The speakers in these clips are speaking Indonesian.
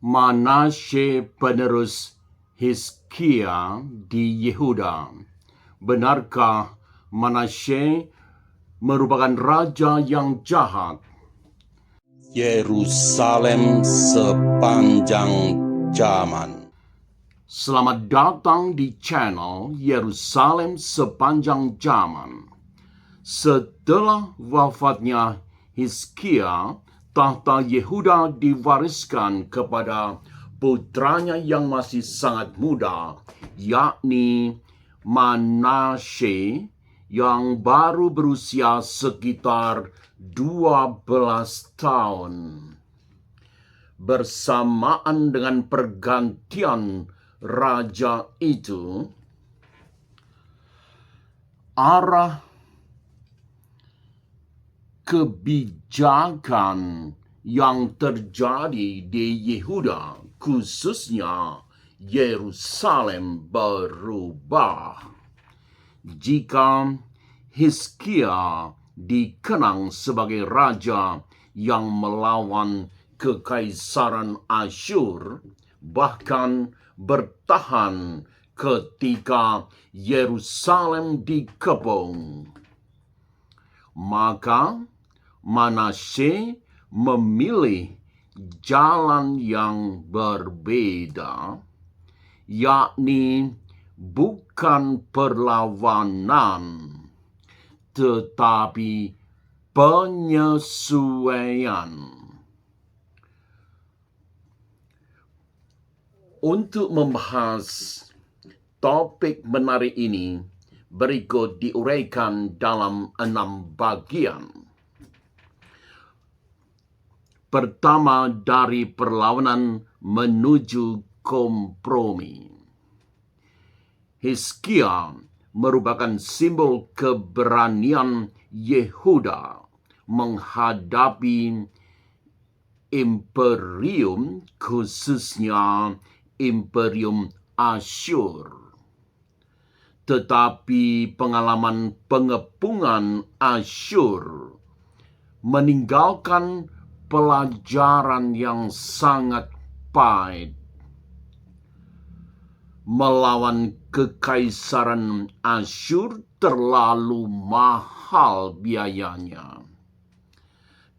Manasye penerus Hizkia di Yehuda. Benarkah Manasye merupakan raja yang jahat? Yerusalem sepanjang zaman. Selamat datang di channel Yerusalem sepanjang zaman. Setelah wafatnya Hizkia, tahta Yehuda diwariskan kepada putranya yang masih sangat muda, yakni Manasye, yang baru berusia sekitar 12 tahun. Bersamaan dengan pergantian raja itu, arah kebijakan yang terjadi di Yehuda, khususnya Yerusalem, berubah. Jika Hizkia dikenang sebagai raja yang melawan kekaisaran Asyur, bahkan bertahan ketika Yerusalem dikepung, maka Manasye memilih jalan yang berbeda, yakni bukan perlawanan, tetapi penyesuaian. Untuk membahas topik menarik ini, berikut diuraikan dalam 6 bagian. Pertama, dari perlawanan menuju kompromi. Hizkia merupakan simbol keberanian Yehuda menghadapi imperium, khususnya imperium Asyur. Tetapi pengalaman pengepungan Asyur meninggalkan pelajaran yang sangat pahit. Melawan kekaisaran Asyur terlalu mahal biayanya.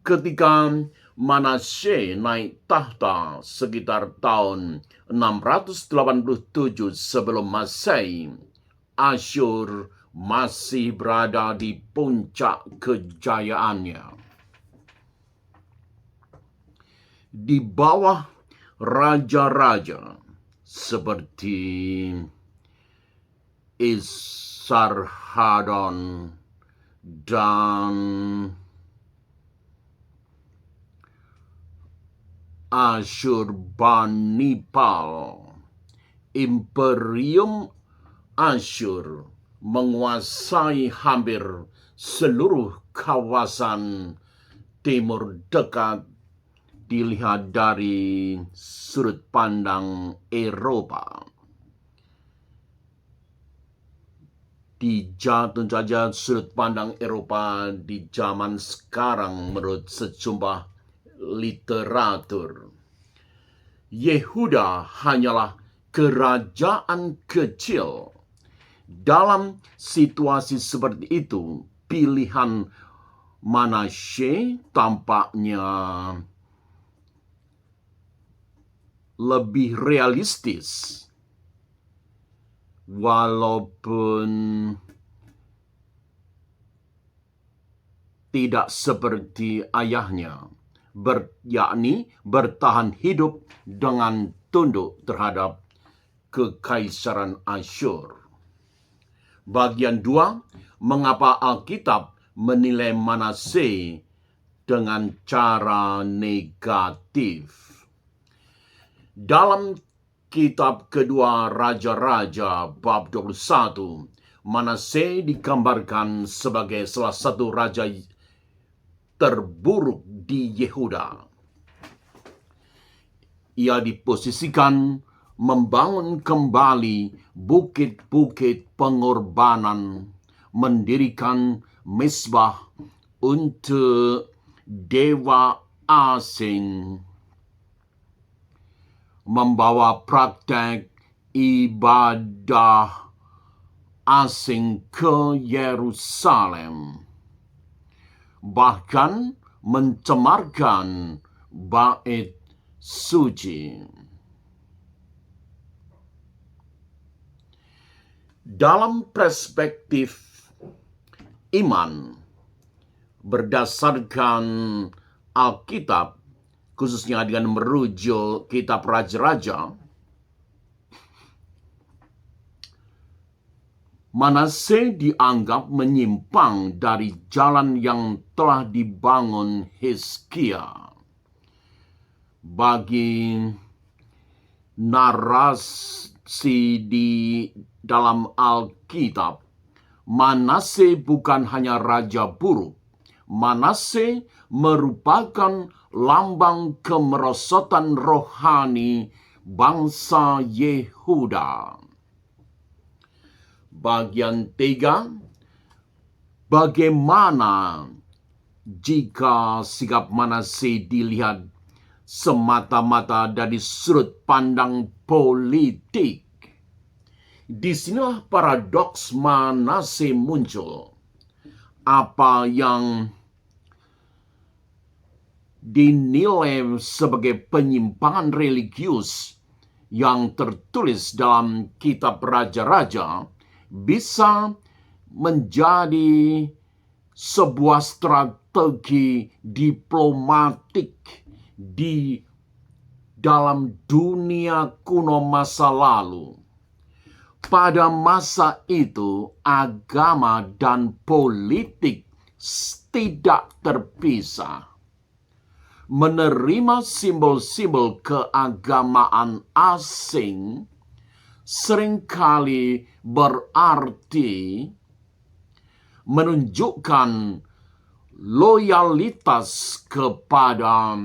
Ketika Manasye naik tahta sekitar tahun 687 sebelum Masehi, Asyur masih berada di puncak kejayaannya. Di bawah raja-raja seperti Esarhadon dan Asyurbanipal, imperium Asyur menguasai hampir seluruh kawasan timur dekat dilihat dari sudut pandang Eropa. Tentu saja sudut pandang Eropa di zaman sekarang menurut sejumlah literatur. Yehuda hanyalah kerajaan kecil. Dalam situasi seperti itu, pilihan Manasye tampaknya lebih realistis, walaupun tidak seperti ayahnya, yakni bertahan hidup dengan tunduk terhadap kekaisaran Asyur. Bagian 2, mengapa Alkitab menilai Manasye dengan cara negatif. Dalam kitab kedua Raja-Raja bab 21, Manasye digambarkan sebagai salah satu raja terburuk di Yehuda. Ia diposisikan membangun kembali bukit-bukit pengorbanan, mendirikan mezbah untuk dewa asing. membawa praktek ibadah asing ke Yerusalem, bahkan mencemarkan bait suci. Dalam perspektif iman berdasarkan Alkitab, khususnya dengan merujuk kitab Raja-Raja, Manase dianggap menyimpang dari jalan yang telah dibangun Hizkia. Bagi narasi di dalam Alkitab, Manase bukan hanya raja buruk. Manase merupakan lambang kemerosotan rohani bangsa Yehuda. Bagian 3, bagaimana jika sikap Manase dilihat semata-mata dari sudut pandang politik? Disinilah paradoks Manase muncul. Apa yang dinilai sebagai penyimpangan religius yang tertulis dalam kitab Raja-Raja bisa menjadi sebuah strategi diplomatik di dalam dunia kuno masa lalu. Pada masa itu, agama dan politik tidak terpisah. Menerima simbol-simbol keagamaan asing seringkali berarti menunjukkan loyalitas kepada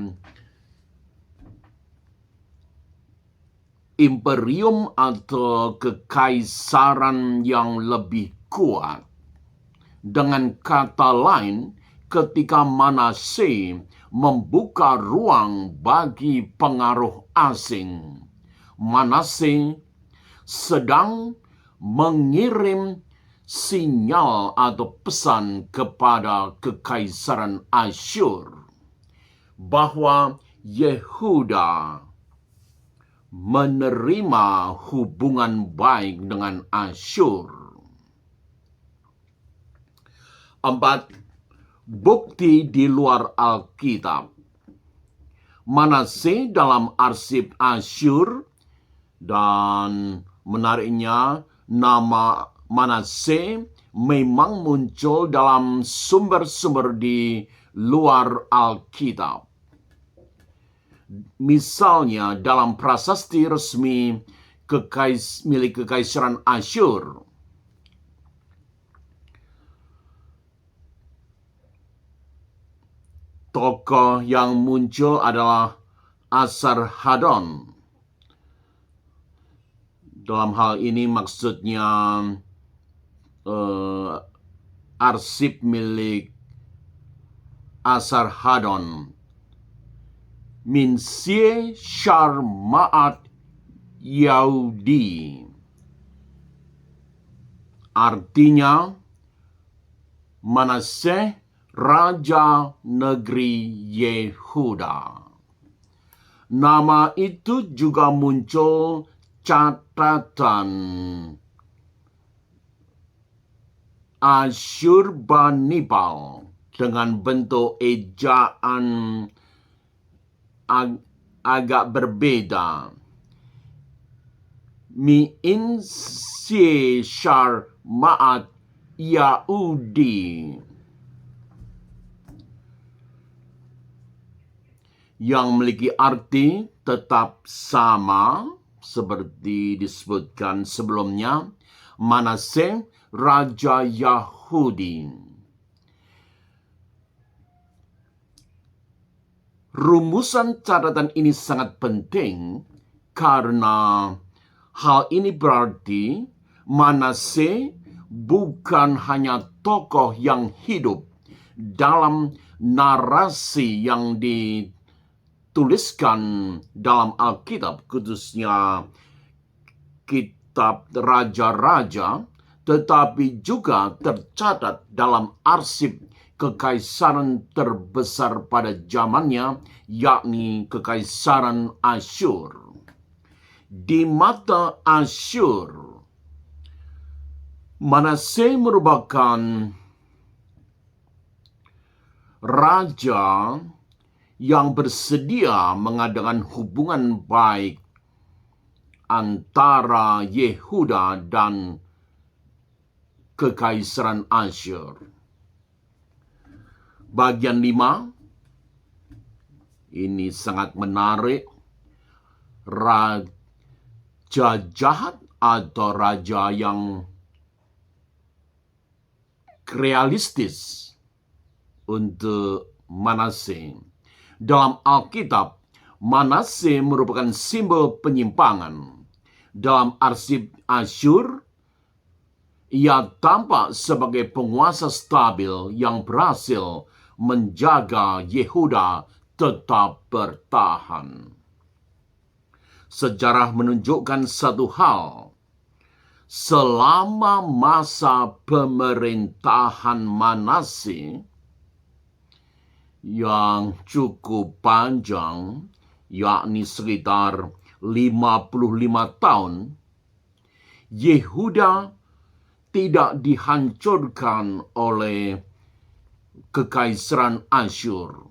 imperium atau kekaisaran yang lebih kuat. Dengan kata lain, ketika Manase membuka ruang bagi pengaruh asing, Manase sedang mengirim sinyal atau pesan kepada kekaisaran Asyur bahwa Yehuda menerima hubungan baik dengan Asyur. 4. Bukti di luar Alkitab. Manase dalam arsip Asyur, dan menariknya nama Manase memang muncul dalam sumber-sumber di luar Alkitab. Misalnya dalam prasasti resmi milik Kekaisaran Asyur. Tokoh yang muncul adalah Asarhadon. Dalam hal ini maksudnya arsip milik Asarhadon. Minsie Sharmaat Yahudi. Artinya Manase, raja negeri Yehuda. Nama itu juga muncul catatan Asyurbanipal dengan bentuk ejaan agak berbeda. Minsie Sharmaat Yahudi, yang memiliki arti tetap sama seperti disebutkan sebelumnya, Manase, raja Yahudi. Rumusan catatan ini sangat penting karena hal ini berarti Manase bukan hanya tokoh yang hidup dalam narasi yang dituliskan dalam Alkitab, khususnya kitab Raja-Raja, tetapi juga tercatat dalam arsip kekaisaran terbesar pada zamannya, yakni Kekaisaran Asyur. Di mata Asyur, Manasye merupakan raja yang bersedia mengadakan hubungan baik antara Yehuda dan Kekaisaran Asyur. Bagian 5 ini sangat menarik. Raja jahat atau raja yang realistis untuk Manasye. Dalam Alkitab, Manasye merupakan simbol penyimpangan. Dalam arsip Asyur, ia tampak sebagai penguasa stabil yang berhasil menjaga Yehuda tetap bertahan. Sejarah menunjukkan satu hal. Selama masa pemerintahan Manasye yang cukup panjang, yakni sekitar 55 tahun, Yehuda tidak dihancurkan oleh Kekaisaran Asyur.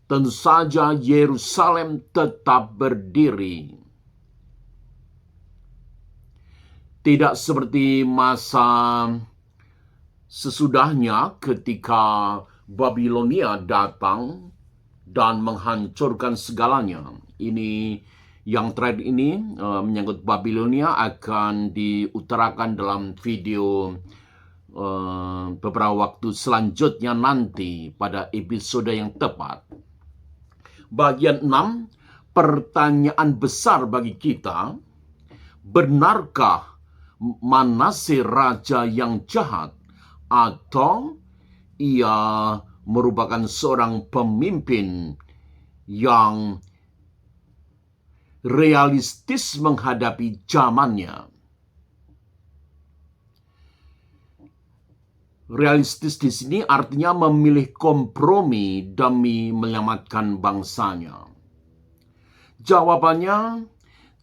Tentu saja Yerusalem tetap berdiri. Tidak seperti masa sesudahnya ketika Babilonia datang dan menghancurkan segalanya. Ini yang terakhir ini menyangkut Babilonia akan diutarakan dalam video beberapa waktu selanjutnya nanti pada episode yang tepat. Bagian 6, pertanyaan besar bagi kita. Benarkah Manasye raja yang jahat atau ia merupakan seorang pemimpin yang realistis menghadapi zamannya? Realistis di sini artinya memilih kompromi demi menyelamatkan bangsanya. Jawabannya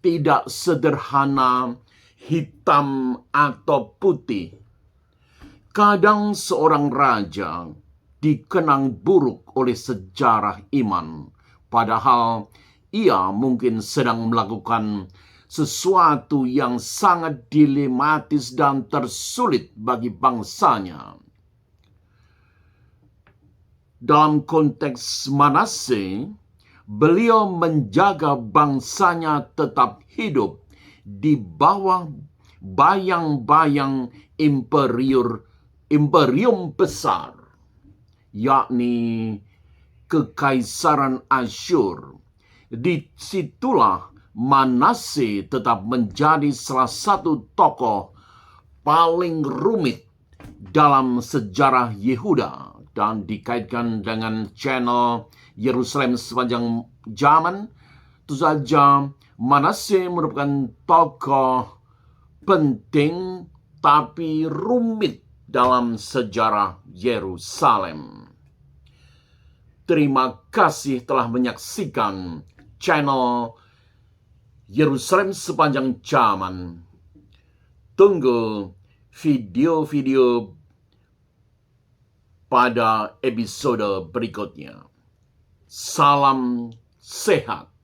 tidak sederhana hitam atau putih. Kadang seorang raja dikenang buruk oleh sejarah iman, padahal ia mungkin sedang melakukan sesuatu yang sangat dilematis dan tersulit bagi bangsanya. Dalam konteks Manasye, beliau menjaga bangsanya tetap hidup di bawah bayang-bayang imperium besar, yakni Kekaisaran Asyur. Disitulah Manasye tetap menjadi salah satu tokoh paling rumit dalam sejarah Yehuda dan dikaitkan dengan channel Yerusalem sepanjang zaman. Tentu saja Manasye merupakan tokoh penting tapi rumit dalam sejarah Yerusalem. Terima kasih telah menyaksikan channel Yerusalem sepanjang zaman. Tunggu video-video pada episode berikutnya. Salam sehat.